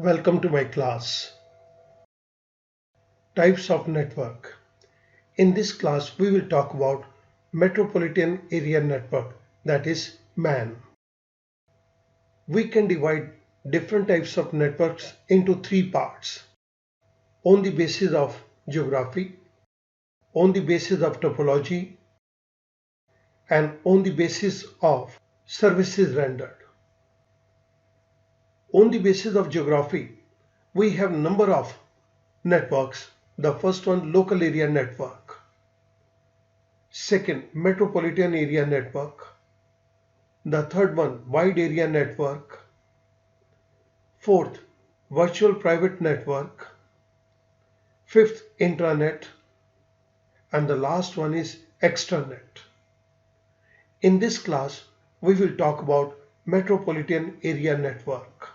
Welcome to my class. Types of network. In this class, we will talk about Metropolitan Area Network, that is MAN. We can divide different types of networks into three parts: on the basis of geography, on the basis of topology, and on the basis of services rendered. On the basis of geography, we have number of networks. The first one, local area network. Second, metropolitan area network. The third one, wide area network. Fourth, virtual private network. Fifth, intranet. And the last one is extranet. In this class, we will talk about metropolitan area network.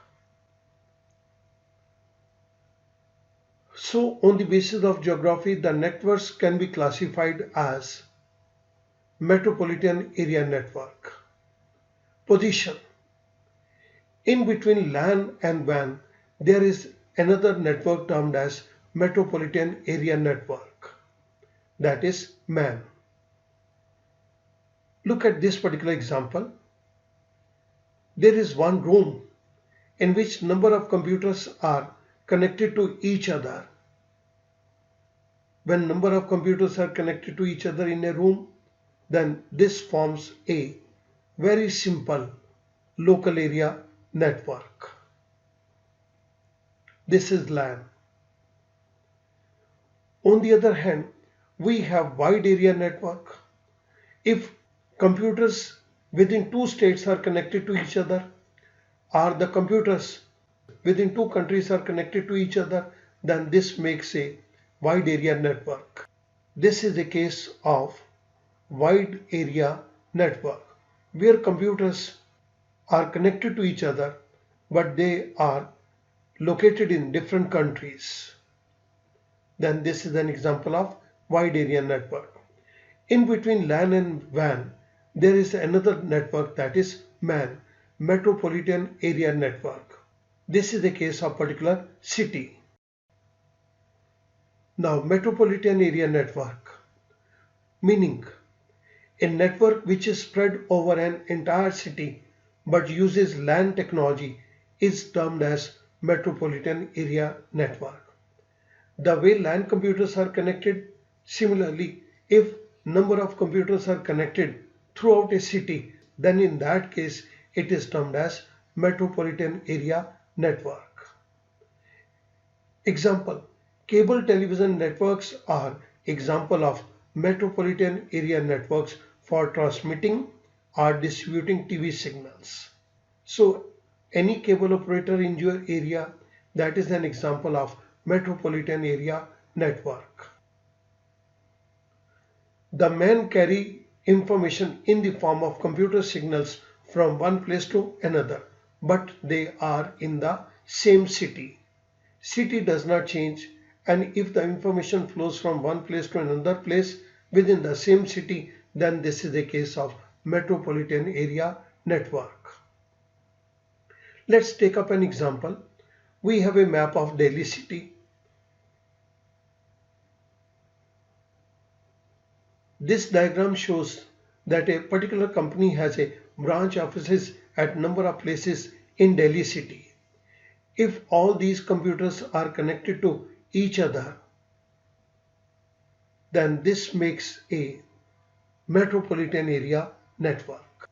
So, on the basis of geography, the networks can be classified as metropolitan area network. Position. In between LAN and WAN, there is another network termed as Metropolitan Area Network, that is MAN. Look at this particular example. There is one room in which number of computers are connected to each other. When number of computers are connected to each other in a room, then this forms a very simple local area network. This is LAN. On the other hand, we have wide area network. If computers within two states are connected to each other, or the computers within two countries are connected to each other, then this makes a wide area network. This is a case of wide area network, where computers are connected to each other, but they are located in different countries. Then this is an example of wide area network. In between LAN and WAN, there is another network, that is MAN, Metropolitan Area Network. This is the case of particular city. Now, Metropolitan Area Network, meaning a network which is spread over an entire city but uses LAN technology, is termed as Metropolitan Area Network. The way LAN computers are connected, similarly, if number of computers are connected throughout a city, then in that case it is termed as Metropolitan Area Network. Example, cable television networks are example of metropolitan area networks for transmitting or distributing TV signals. So any cable operator in your area, that is an example of metropolitan area network. The MAN carry information in the form of computer signals from one place to another, but they are in the same city. City does not change, and if the information flows from one place to another place within the same city, then this is a case of metropolitan area network. Let's take up an example. We have a map of Delhi city. This diagram shows that a particular company has a branch offices at number of places in Delhi city. If all these computers are connected to each other, then this makes a metropolitan area network.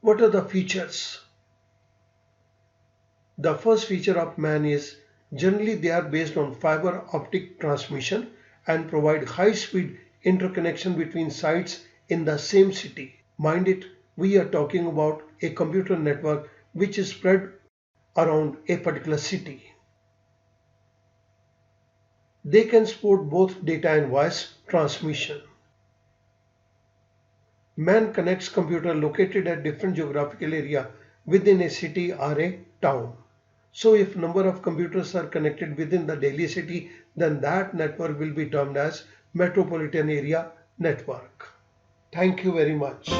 What are the features? The first feature of MAN is generally they are based on fiber optic transmission and provide high-speed interconnection between sites in the same city. Mind it, we are talking about a computer network which is spread around a particular city. They can support both data and voice transmission. MAN connects computer located at different geographical area within a city or a town. So if number of computers are connected within the Delhi city, then that network will be termed as Metropolitan Area Network. Thank you very much.